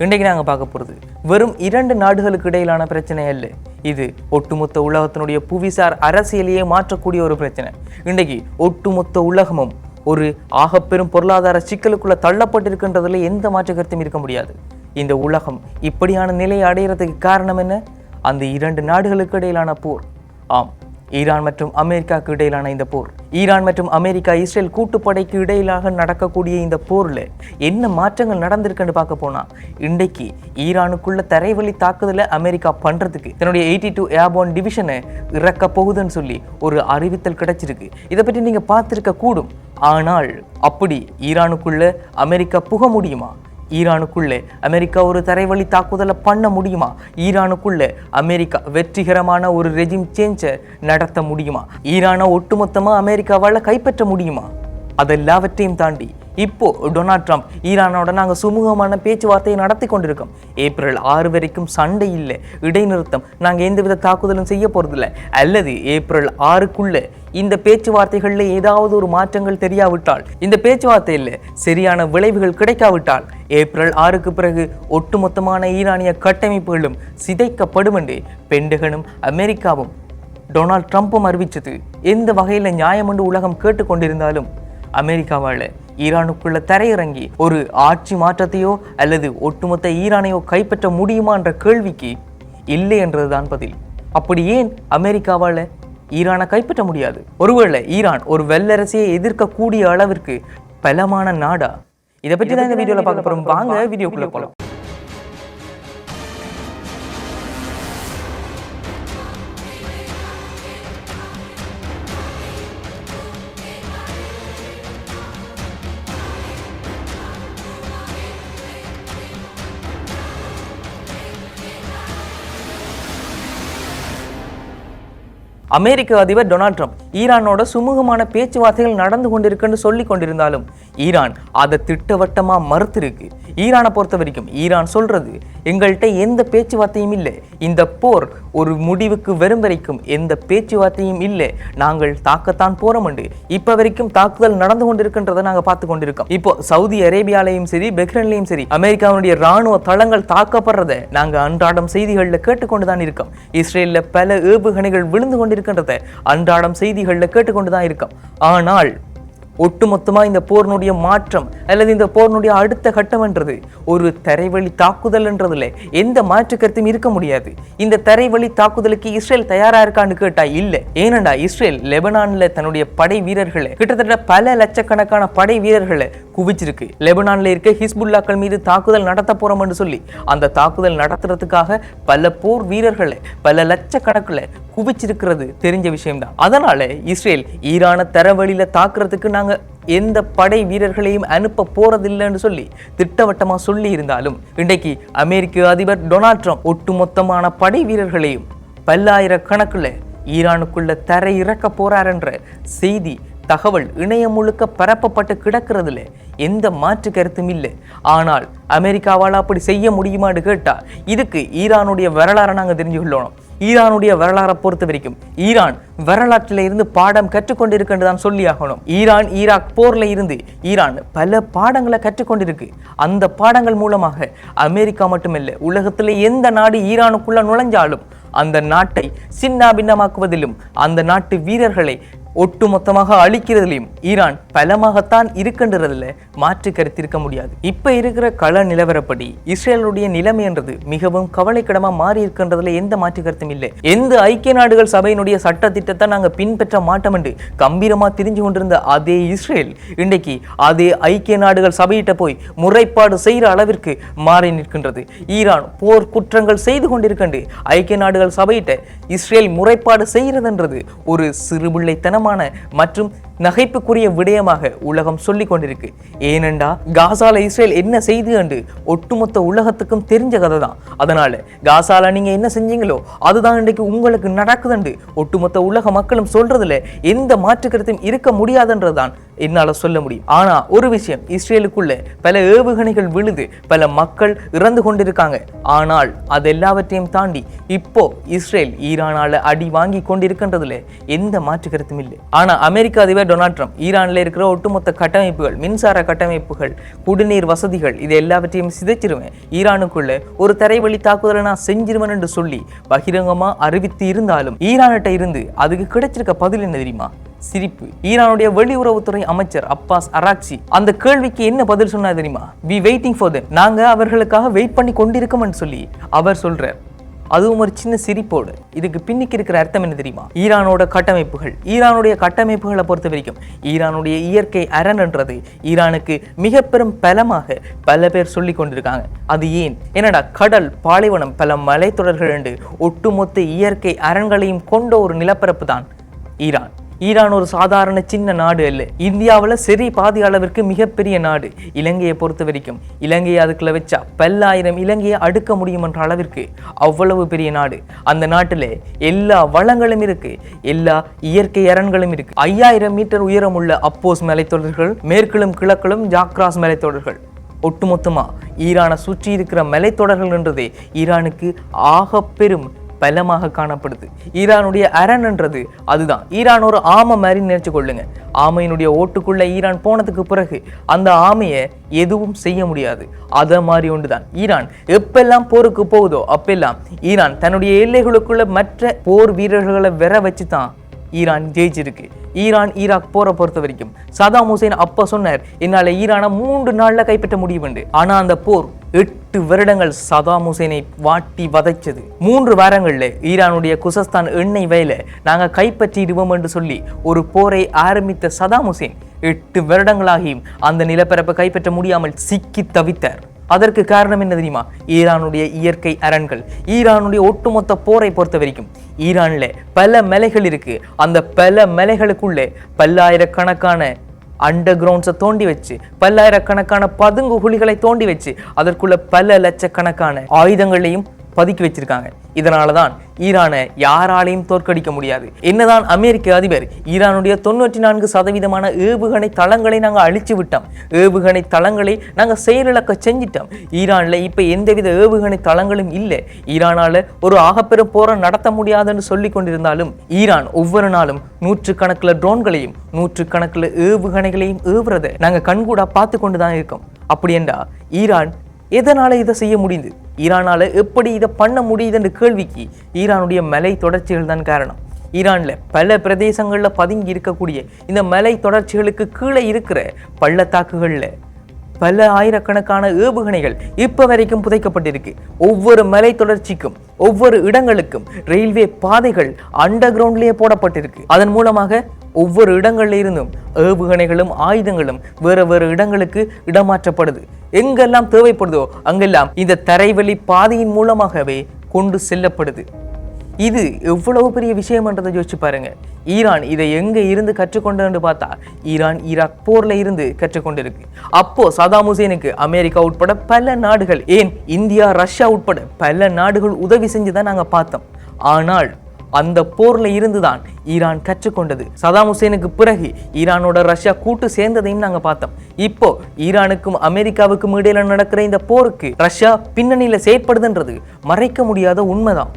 இன்றைக்கு நாங்கள் பார்க்க போகிறது வெறும் 2 நாடுகளுக்கு இடையிலான பிரச்சனை அல்ல. இது ஒட்டுமொத்த உலகத்தினுடைய புவிசார் அரசியலையே மாற்றக்கூடிய ஒரு பிரச்சனை. இன்றைக்கு ஒட்டுமொத்த உலகமும் ஒரு ஆகப்பெரும் பொருளாதார சிக்கலுக்குள்ள தள்ளப்பட்டிருக்கின்றதுல எந்த மாற்று கருத்தும் இருக்க முடியாது. இந்த உலகம் இப்படியான நிலையை அடைகிறதுக்கு காரணம் என்ன? அந்த 2 நாடுகளுக்கு இடையிலான போர். ஆம், ஈரான் மற்றும் அமெரிக்காவுக்கு இடையிலான இந்த போர். ஈரான் மற்றும் அமெரிக்கா இஸ்ரேல் கூட்டுப்படைக்கு இடையிலாக நடக்கக்கூடிய இந்த போரில் என்ன மாற்றங்கள் நடந்திருக்குன்னு பார்க்க போனா, இன்றைக்கு ஈரானுக்குள்ள தரைவழி தாக்குதலை அமெரிக்கா பண்றதுக்கு தன்னுடைய 82 ஏர்போர்ன் டிவிஷனை இறக்க போகுதுன்னு சொல்லி ஒரு அறிவித்தல் கிடைச்சிருக்கு. இதை பற்றி நீங்க பார்த்திருக்க கூடும். ஆனால் அப்படி ஈரானுக்குள்ள அமெரிக்கா புக முடியுமா? ஈரானுக்குள்ளே அமெரிக்கா ஒரு தரைவழி தாக்குதலை பண்ண முடியுமா? ஈரானுக்குள்ளே அமெரிக்கா வெற்றிகரமான ஒரு ரெஜிம் சேஞ்சை நடத்த முடியுமா? ஈரானை ஒட்டுமொத்தமாக அமெரிக்காவால் கைப்பற்ற முடியுமா? அதெல்லாவற்றையும் தாண்டி இப்போ டொனால்ட் ட்ரம்ப் ஈரானோட நாங்கள் சுமூகமான பேச்சுவார்த்தையை நடத்தி கொண்டிருக்கோம். ஏப்ரல் 6 வரைக்கும் சண்டை இல்லை, இடைநிறுத்தம், நாங்கள் எந்தவித தாக்குதலும் செய்ய போறதில்லை, அல்லது ஏப்ரல் 6க்குள்ள இந்த பேச்சுவார்த்தைகளில் ஏதாவது ஒரு மாற்றங்கள் தெரியாவிட்டால், இந்த பேச்சுவார்த்தையில் சரியான விளைவுகள் கிடைக்காவிட்டால், ஏப்ரல் 6க்கு பிறகு ஒட்டுமொத்தமான ஈரானிய கட்டமைப்புகளும் சிதைக்கப்படும் என்று பென்டகனும் அமெரிக்காவும் டொனால்ட் ட்ரம்ப்பும் அறிவித்தது எந்த வகையில் நியாயம் என்று உலகம் கேட்டுக்கொண்டிருந்தாலும், அமெரிக்காவால் ஈரானுக்குள்ள தரையிறங்கி ஒரு ஆட்சி மாற்றத்தையோ அல்லது ஒட்டுமொத்த ஈரானையோ கைப்பற்ற முடியுமா என்ற கேள்விக்கு இல்லை என்றதுதான் பதில். அப்படி ஏன் அமெரிக்காவால் ஈரானை கைப்பற்ற முடியாது? ஒருவேளை ஈரான் ஒரு வல்லரசியை எதிர்க்கக்கூடிய அளவிற்கு பலமான நாடா? இதை பற்றி தான் இந்த வீடியோவில் பார்க்க போறோம். வாங்க வீடியோக்குள்ள போகலாம். அமெரிக்க அதிபர் டொனால்ட் ட்ரம்ப் ஈரானோட சுமூகமான பேச்சுவார்த்தைகள் நடந்து கொண்டிருக்குன்னு சொல்லி கொண்டிருந்தாலும் ஈரான் அதை திட்டவட்டமா மறுத்திருக்கு. ஈரானை பொறுத்த வரைக்கும் ஈரான் சொல்றது, எங்கள்கிட்ட எந்த பேச்சுவார்த்தையும் இல்லை, இந்த போர் ஒரு முடிவுக்கு வரும் வரைக்கும் எந்த பேச்சுவார்த்தையும் இல்லை, நாங்கள் தாக்கத்தான் போறோம் என்று இப்ப வரைக்கும் தாக்குதல் நடந்து கொண்டிருக்கின்றதை நாங்கள் பார்த்து கொண்டிருக்கோம். இப்போ சவுதி அரேபியாலையும் சரி பஹ்ரைன்லையும் சரி அமெரிக்காவுடைய ராணுவ தளங்கள் தாக்கப்படுறதை நாங்க அன்றாடம் செய்திகளில் கேட்டுக்கொண்டுதான் இருக்கோம். இஸ்ரேலில் பல ஏவுகணைகள் விழுந்து கொண்டிருக்கின்றதை அன்றாடம் செய்திகளில் கேட்டுக்கொண்டுதான் இருக்கோம். ஆனால் ஒட்டுமொத்தமாக இந்த போரினுடைய மாற்றம் அல்லது இந்த போரினுடைய அடுத்த கட்டம் என்றது ஒரு தரைவழி தாக்குதல் என்றதுல எந்த மாற்று கருத்தும் இருக்க முடியாது. இந்த தரைவழி தாக்குதலுக்கு இஸ்ரேல் தயாரா இருக்கான்னு கேட்டா இல்லை. ஏனண்டா இஸ்ரேல் லெபனான்ல தன்னுடைய படை வீரர்களை கிட்டத்தட்ட பல லட்சக்கணக்கான படை வீரர்களை குவிச்சிருக்கு. லெபனான்ல இருக்க ஹிஸ்புல்லாக்கள் மீது தாக்குதல் நடத்த போறோம் என்று சொல்லி அந்த தாக்குதல் நடத்துறதுக்காக பல போர் வீரர்களை பல லட்சக்கணக்கில் குவிச்சிருக்கிறது தெரிஞ்ச விஷயம்தான். அதனால இஸ்ரேல் ஈரான தரவழியில தாக்குறதுக்கு நாங்க எந்த படை வீரர்களையும் அனுப்ப போறதில்லைன்னு சொல்லி திட்டவட்டமா சொல்லி இருந்தாலும், இன்றைக்கு அமெரிக்க அதிபர் டொனால்ட் ட்ரம்ப் ஒட்டுமொத்தமான படை வீரர்களையும் பல்லாயிரக்கணக்கில் ஈரானுக்குள்ள தரை இறக்க போறார் என்ற செய்தி தகவல் இணையம் முழுக்க பரப்பப்பட்டு கிடக்கிறதுல எந்த மாற்று கருத்தும் இல்லை. ஆனால் அமெரிக்காவால் அப்படி செய்ய முடியுமான்னு கேட்டா, இதுக்கு ஈரானுடைய வரலாறை நாங்கள் தெரிஞ்சு கொள்ளணும். ஈரானுடைய வரலாறை பொறுத்த வரைக்கும் ஈரான் வரலாற்றில் இருந்து பாடம் கற்றுக்கொண்டிருக்கின்றது தான் சொல்லி ஆகணும். ஈரான் ஈராக் போர்ல இருந்து ஈரான் பல பாடங்களை கற்றுக்கொண்டிருக்கு. அந்த பாடங்கள் மூலமாக அமெரிக்கா மட்டுமில்லை, உலகத்தில் எந்த நாடு ஈரானுக்குள்ள நுழைஞ்சாலும் அந்த நாட்டை சின்ன பின்னமாக்குவதிலும் அந்த நாட்டு வீரர்களை ஒட்டுமொத்தமாக அழிக்கிறதுலையும் ஈரான் பலமாகத்தான் இருக்கின்றதுல மாற்று கருத்து இருக்க முடியாது. இப்ப இருக்கிற கள நிலவரப்படி இஸ்ரேலுடைய நிலைமை என்றது மிகவும் கவலைக்கிடமா மாறி இருக்கின்றதுல எந்த மாற்று கருத்தும் இல்லை. எந்த ஐக்கிய நாடுகள் சபையினுடைய சட்ட திட்டத்தை நாங்க பின்பற்ற மாட்டோம் என்று கம்பீரமா தெரிஞ்சு கொண்டிருந்த அதே இஸ்ரேல் இன்றைக்கு அதே ஐக்கிய நாடுகள் சபையிட்ட போய் முறைப்பாடு செய்கிற அளவிற்கு மாறி நிற்கின்றது. ஈரான் போர் குற்றங்கள் செய்து கொண்டிருக்கின்ற ஐக்கிய நாடுகள் சபையிட்ட இஸ்ரேல் முறைப்பாடு செய்கிறதுன்றது ஒரு சிறுபிள்ளைத்தனம் மற்றும் நகைப்புக்குரிய விடயமாக உலகம் சொல்லிக் கொண்டிருக்கு. ஏனென்றா காசால இஸ்ரேல் என்ன செய்து என்று ஒட்டுமொத்த உலகத்துக்கும் தெரிஞ்ச கதை தான். அதனால காசால நீங்க என்ன செஞ்சீங்களோ அதுதான் இன்றைக்கு உங்களுக்கு நடக்குதுண்டு ஒட்டுமொத்த உலக மக்களும் சொல்றதுல எந்த மாற்று கருத்தும் இருக்க முடியாதுன்றதுதான் என்னால சொல்ல முடியும். ஆனா ஒரு விஷயம், இஸ்ரேலுக்குள்ள பல ஏவுகணைகள் விழுது பல மக்கள் இறந்து கொண்டிருக்காங்க. ஆனால் அது எல்லாவற்றையும் தாண்டி இப்போ இஸ்ரேல் ஈரானால அடி வாங்கி கொண்டிருக்கின்றதுல எந்த மாற்று கருத்தும் இல்லை. ஆனா அமெரிக்க அதிபர் டொனால்ட் ட்ரம்ப் ஈரான்ல இருக்கிற ஒட்டுமொத்த கட்டமைப்புகள், மின்சார கட்டமைப்புகள், குடிநீர் வசதிகள் இது எல்லாவற்றையும் சிதைச்சிருவேன், ஈரானுக்குள்ள ஒரு தரைவழி தாக்குதலை நான் செஞ்சிருவேன் என்று சொல்லி பகிரங்கமா அறிவித்து இருந்தாலும் ஈரான்கிட்ட இருந்து அதுக்கு கிடைச்சிருக்க பதில் என்ன தெரியுமா? சிரிப்பு. ஈரானுடைய வெளியுறவுத்துறை அமைச்சர் அப்பாஸ் அராக்சி அந்த கேள்விக்கு என்ன பதில் சொன்னா தெரியுமா? வி வெயிட்டிங் ஃபார் them, நாங்க அவர்களுக்காக வெயிட் பண்ணி கொண்டிருக்கோம்னு சொல்லி அவர் சொல்றார். அதுவும் ஒரு சின்ன சிரிப்போடு. இதுக்கு பின்னிக்கு இருக்கிற அர்த்தம் என்ன தெரியுமா? ஈரானுடைய கட்டமைப்புகளை பொறுத்த வரைக்கும் ஈரானுடைய இயற்கை அரண்ன்றது ஈரானுக்கு மிக பெரும் பலமாக பல பேர் சொல்லி கொண்டிருக்காங்க. அது ஏன்? என்னடா கடல், பாலைவனம், பல மலைத்தொடர்கள் என்று ஒட்டுமொத்த இயற்கை அரண்களையும் கொண்ட ஒரு நிலப்பரப்பு தான் ஈரான். ஈரான் ஒரு சாதாரண சின்ன நாடு அல்ல. இந்தியாவில் சரி பாதி அளவிற்கு மிகப்பெரிய நாடு. இலங்கையை பொறுத்த வரைக்கும் இலங்கையை அதுக்குள்ள வச்சா 10,000 இலங்கையை அடுக்க முடியும் என்ற அளவிற்கு அவ்வளவு பெரிய நாடு. அந்த நாட்டில் எல்லா வளங்களும் இருக்கு, எல்லா இயற்கை அரண்களும் இருக்கு. 5000 மீட்டர் உயரமுள்ள அப்போஸ் மலைத்தொடர்கள், மேற்கிலும் கிழக்கிலும் ஜாக்ராஸ் மலைத்தொடர்கள். ஒட்டுமொத்தமா ஈரானை சுற்றி இருக்கிற மலைத்தொடர்கள் என்றதே ஈரானுக்கு ஆக பெரும் பலமாக காணப்படுது. ஈரானுடைய அரண் என்றது அதுதான். ஈரான் ஒரு ஆமை மாதிரி நினைச்சு கொள்ளுங்க. ஆமையினுடைய ஓட்டுக்குள்ள ஈரான் போனதுக்கு பிறகு அந்த ஆமையை எதுவும் செய்ய முடியாது. அத மாதிரி ஒன்றுதான் ஈரான். எப்பெல்லாம் போருக்கு போகுதோ அப்பெல்லாம் ஈரான் தன்னுடைய எல்லைகளுக்குள்ள மற்ற போர் வீரர்களை வர வச்சு தான் ஈரான் ஜெயிச்சிருக்கு. ஈராக் போரை பொறுத்த வரைக்கும் சதாம் ஹுசேன் அப்ப சொன்னார், என்னால ஈரானை 3 நாள்ல கைப்பற்ற முடியும் என்று. ஆனா அந்த போர் 8 வருடங்கள் சதாம் ஹுசேனை வாட்டி வதைச்சது. 3 வாரங்கள்ல ஈரானுடைய குசஸ்தான் எண்ணெய் வயலை நாங்க கைப்பற்றிடுவோம் என்று சொல்லி ஒரு போரை ஆரம்பித்த சதாம் ஹுசேன் 8 வருடங்களாகியும் அந்த நிலப்பரப்பை கைப்பற்ற முடியாமல் சிக்கி தவித்தார். அதற்கு காரணம் என்ன தெரியுமா? ஈரானுடைய இயற்கை அரண்கள். ஈரானுடைய ஒட்டுமொத்த போரை பொறுத்த வரைக்கும் ஈரான்ல பல மலைகள் இருக்கு. அந்த பல மலைகளுக்குள்ளே பல்லாயிரக்கணக்கான அண்டர் கிரவுண்ட்ஸை தோண்டி வச்சு, பல்லாயிரக்கணக்கான பதுங்கு குழிகளை தோண்டி வச்சு அதற்குள்ள பல லட்சக்கணக்கான ஆயுதங்களையும் பதுக்கி வச்சிருக்காங்க. இதனாலதான் ஈரானை யாராலையும் தோற்கடிக்க முடியாது. என்னதான் அமெரிக்க அதிபர் ஈரானுடைய 94% ஏவுகணை தளங்களை நாங்க அழிச்சு விட்டோம், ஏவுகணை தளங்களை நாங்க செயலிழக்க செஞ்சிட்டோம், ஈரான்ல இப்ப எந்தவித ஏவுகணை தளங்களும் இல்லை, ஈரானால ஒரு ஆகப்பெரும் போரை நடத்த முடியாதுன்னு சொல்லி கொண்டிருந்தாலும் ஈரான் ஒவ்வொரு நாளும் 100 ட்ரோன்களையும் 100 ஏவுகணைகளையும் ஏவுறதை நாங்க கண்கூடா பார்த்து கொண்டுதான் இருக்கோம். அப்படி என்றா ஈரான் எதனால இதை செய்ய முடியுது? ஈரானால எப்படி இதை பண்ண முடியுதுன்ற கேள்விக்கு ஈரானுடைய மலை தொடர்ச்சிகள் தான் காரணம். ஈரான்ல பல பிரதேசங்கள்ல பதுங்கி இருக்கக்கூடிய இந்த மலை தொடர்ச்சிகளுக்கு கீழே இருக்கிற பள்ளத்தாக்குகள்ல பல ஆயிரக்கணக்கான ஏவுகணைகள் இப்ப வரைக்கும் புதைக்கப்பட்டிருக்கு. ஒவ்வொரு மலை தொடர்ச்சிக்கும் ஒவ்வொரு இடங்களுக்கும் ரயில்வே பாதைகள் அண்டர் கிரவுண்ட்லயே போடப்பட்டிருக்கு. அதன் மூலமாக ஒவ்வொரு இடங்கள்ல இருந்தும் ஏவுகணைகளும் ஆயுதங்களும் வேறு இடங்களுக்கு இடமாற்றப்படுது. எங்கெல்லாம் தேவைப்படுதோ அங்கெல்லாம் இந்த தரைவழி பாதையின் மூலமாகவே கொண்டு செல்லப்படுது. இது எவ்வளவு பெரிய விஷயம் என்றதை யோசிச்சு பாருங்க. ஈரான் இதை எங்க இருந்து கற்றுக்கொண்டு பார்த்தா ஈராக் போர்ல இருந்து கற்றுக்கொண்டிருக்கு. அப்போ சதாம் ஹுசேனுக்கு அமெரிக்கா உட்பட பல நாடுகள், ஏன் இந்தியா, ரஷ்யா உட்பட பல நாடுகள் உதவி செஞ்சுதான் நாங்க பார்த்தோம். ஆனால் அந்த போர்ல இருந்துதான் ஈரான் கற்றுக்கொண்டது. சதாம் ஹுசேனுக்கு பிறகு ஈரானோட ரஷ்யா கூட்டு சேர்ந்ததையும் நாங்க பார்த்தோம். இப்போ ஈரானுக்கும் அமெரிக்காவுக்கும் இடையில நடக்கிற இந்த போருக்கு ரஷ்யா பின்னணியில செயற்படுதுன்றது மறைக்க முடியாத உண்மைதான்.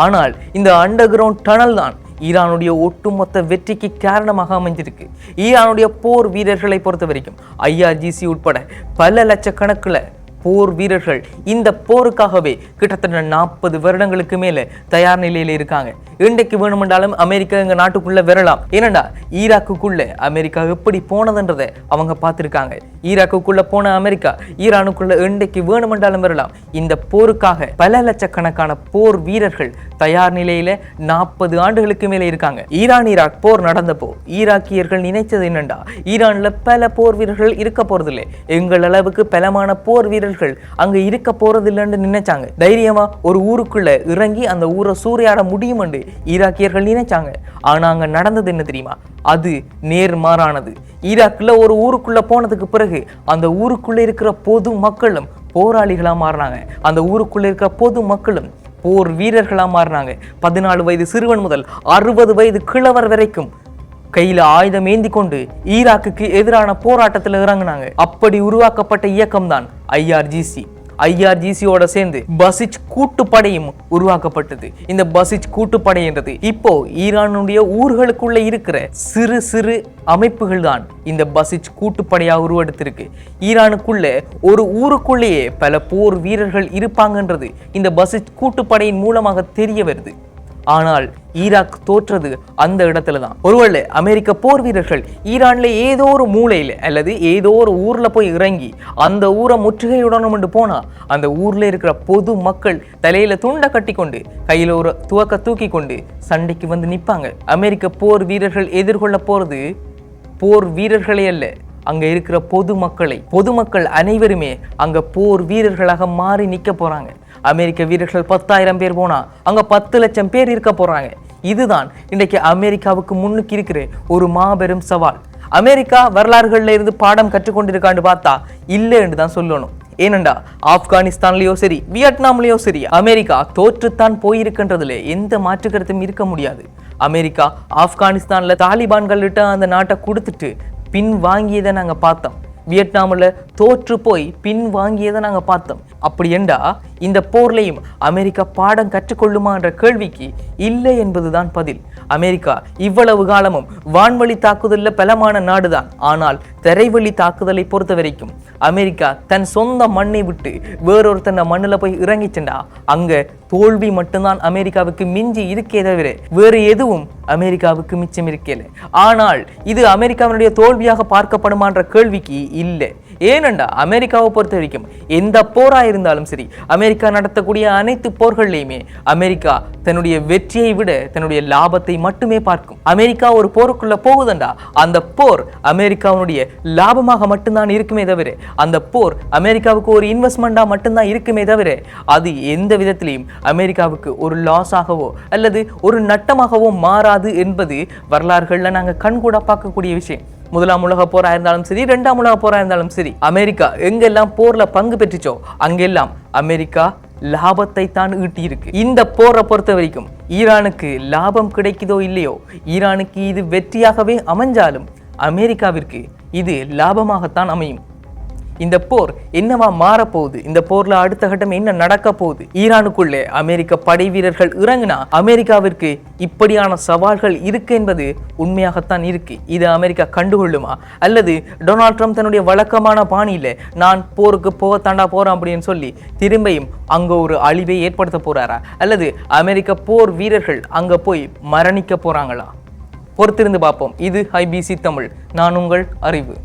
ஆனால் இந்த அண்டர் கிரவுண்ட் டனல் தான் ஈரானுடைய ஒட்டுமொத்த வெற்றிக்கு காரணமாக அமைஞ்சிருக்கு. ஈரானுடைய போர் வீரர்களை பொறுத்த வரைக்கும் IRGC உட்பட பல லட்சக்கணக்கில் போர் வீரர்கள் இந்த போருக்காகவே கிட்டத்தட்ட 40 வருடங்களுக்கு மேல தயார் நிலையில இருக்காங்க. இன்றைக்கு வேணுமென்றாலும் அமெரிக்கா எங்க நாட்டுக்குள்ள வரலாம். ஏனண்டா ஈராக்குக்குள்ள அமெரிக்கா எப்படி போனதுன்றதை அவங்க பார்த்திருக்காங்க. ஈராக்குக்குள்ள போன அமெரிக்கா ஈரானுக்குள்ள இன்றைக்கு வேணுமென்றாலும் வரலாம். இந்த போருக்காக பல லட்சக்கணக்கான போர் வீரர்கள் தயார் நிலையில 40 ஆண்டுகளுக்கு மேல இருக்காங்க. ஈராக் போர் நடந்தப்போ ஈராக்கியர்கள் நினைச்சது என்னண்டா, ஈரான்ல பல போர் வீரர்கள் இருக்க போறதில்லை, எங்கள் அளவுக்கு பலமான போர் வீரர்கள் அங்க இருக்க போறதில்லைன்னு நினைச்சாங்க. தைரியமா ஒரு ஊருக்குள்ள இறங்கி அந்த ஊரை சூறையாட முடியும் என்று ஈராக்கியர்கள் நினைச்சாங்க. ஆனா அங்க நடந்தது என்ன தெரியுமா? அது நேர்மாறானது. ஈராக்ல ஒரு ஊருக்குள்ள போனதுக்கு பிறகு அந்த ஊருக்குள்ள இருக்கிற பொது மக்களும் போராளிகளா மாறினாங்க. அந்த ஊருக்குள்ள இருக்கிற பொது மக்களும் போர் வீரர்களா மாறினாங்க. 14 வயது சிறுவன் முதல் 60 வயது கிழவர் வரைக்கும் கையில ஆயுதம் ஏந்தி கொண்டு ஈராக்குக்கு எதிரான போராட்டத்தில் இறங்கினாங்க. அப்படி உருவாக்கப்பட்ட இயக்கம் தான் IRGC. IRGC-யோட சேர்ந்து பசிஜ் கூட்டுப்படையும் உருவாக்கப்பட்டது. இந்த பசிஜ் கூட்டுப்படை என்றது இப்போ ஈரானுடைய ஊர்களுக்குள்ள இருக்கிற சிறு சிறு அமைப்புகள் தான் இந்த பசிஜ் கூட்டுப்படையா உருவெடுத்திருக்கு. ஈரானுக்குள்ள ஒரு ஊருக்குள்ளேயே பல போர் வீரர்கள் இருப்பாங்கன்றது இந்த பசிஜ் கூட்டுப்படையின் மூலமாக தெரிய வருது. ஆனால் ஈராக் தோற்றது அந்த இடத்துல தான். ஒருவேளை அமெரிக்க போர் வீரர்கள் ஈரான்ல ஏதோ ஒரு மூலையில அல்லது ஏதோ ஒரு ஊர்ல போய் இறங்கி அந்த ஊரை முற்றுகையுடன் போனா அந்த ஊர்ல இருக்கிற பொது மக்கள் தலையில துண்டை கட்டி கொண்டு கையில ஒரு துவக்க தூக்கி கொண்டு சண்டைக்கு வந்து நிப்பாங்க. அமெரிக்க போர் வீரர்கள் எதிர்கொள்ள போறது போர் வீரர்களே அல்ல, அங்க இருக்கிற பொதுமக்கள் அனைவருமே அங்க போர் வீரர்களாக மாறி நிக்க போறாங்க. அமெரிக்க வீரர்கள் 10,000 பேர் போனா அங்க 10 லட்சம் பேர் இருக்க போறாங்க. இதுதான் இன்றைக்கு அமெரிக்காவுக்கு முன்னுக்கு இருக்கிற ஒரு மாபெரும் சவால். அமெரிக்கா வரலாறுகள்ல இருந்து பாடம் கற்றுக்கொண்டிருக்கான்னு பார்த்தா இல்லை என்று தான் சொல்லணும். ஏனெண்டா ஆப்கானிஸ்தான்லயோ சரி வியட்நாம்லயோ சரி அமெரிக்கா தோற்றுத்தான் போயிருக்கின்றதுல எந்த மாற்று கருத்தும் இருக்க முடியாது. அமெரிக்கா ஆப்கானிஸ்தான்ல தாலிபான்கள்கிட்ட அந்த நாட்டை கொடுத்துட்டு பின் வாங்கியதை நாங்க பார்த்தோம். வியட்நாமில் தோற்று போய் பின் வாங்கியதை நாங்கள் பார்த்தோம். அப்படி என்றா இந்த போர்லையும் அமெரிக்கா பாடம் கற்றுக்கொள்ளுமா என்ற கேள்விக்கு இல்லை என்பதுதான் பதில். அமெரிக்கா இவ்வளவு காலமும் வான்வழி தாக்குதலில் பலமான நாடுதான். ஆனால் தரைவழி தாக்குதலை பொறுத்த வரைக்கும் அமெரிக்கா தன் சொந்த மண்ணை விட்டு வேறொரு தன்னை மண்ணில் போய் இறங்கிச்சண்டா அங்க தோல்வி மட்டும்தான் அமெரிக்காவுக்கு மிஞ்சி இருக்கே தவிர வேறு எதுவும் அமெரிக்காவுக்கு மிச்சம் இருக்கல. ஆனால் இது அமெரிக்காவினுடைய தோல்வியாக பார்க்கப்படுமான்ற கேள்விக்கு இல்லை. ஏனெண்டா அமெரிக்காவை பொறுத்த வரைக்கும் எந்த போரா இருந்தாலும் சரி அமெரிக்கா நடத்தக்கூடிய அனைத்து போர்கள்லையுமே அமெரிக்கா தன்னுடைய வெற்றியை விட தன்னுடைய லாபத்தை மட்டுமே பார்க்கும். அமெரிக்கா ஒரு போருக்குள்ள போகுதுண்டா அந்த போர் அமெரிக்காவுடைய லாபமாக மட்டும்தான் இருக்குமே தவிர அந்த போர் அமெரிக்காவுக்கு ஒரு இன்வெஸ்ட்மெண்டா மட்டும்தான் இருக்குமே தவிர அது எந்த விதத்திலையும் அமெரிக்காவுக்கு ஒரு லாஸாகவோ அல்லது ஒரு நட்டமாகவோ மாறாது என்பது வரலாறுகள்ல நாங்க கண்கூட பார்க்கக்கூடிய விஷயம். முதலாம் உலக போரா இருந்தாலும் சரி 2ஆம் உலக போரா இருந்தாலும் சரி அமெரிக்கா எங்கெல்லாம் போர்ல பங்கு பெற்றுச்சோ அங்கெல்லாம் அமெரிக்கா லாபத்தை தான் ஈட்டி இருக்கு. இந்த போரை பொறுத்த வரைக்கும் ஈரானுக்கு லாபம் கிடைக்குதோ இல்லையோ ஈரானுக்கு இது வெற்றியாகவே அமைஞ்சாலும் அமெரிக்காவிற்கு இது லாபமாகத்தான் அமையும். இந்த போர் என்னவா மாறப்போகுது, இந்த போர்ல அடுத்த கட்டம் என்ன நடக்க போகுது, ஈரானுக்குள்ளே அமெரிக்க படை வீரர்கள் இறங்கினா அமெரிக்காவிற்கு இப்படியான சவால்கள் இருக்கு என்பது உண்மையாகத்தான் இருக்கு. இது அமெரிக்கா கண்டுகொள்ளுமா அல்லது டொனால்ட் ட்ரம்ப் தன்னுடைய வழக்கமான பாணியில நான் போருக்கு போகத்தாண்டா போறேன் அப்படின்னு சொல்லி திரும்பியும் அங்க ஒரு அழிவை ஏற்படுத்த போறாரா அல்லது அமெரிக்க போர் வீரர்கள் அங்க போய் மரணிக்க போறாங்களா? பொறுத்திருந்து பார்ப்போம். இது IBC தமிழ். நான் உங்கள் அறிவு.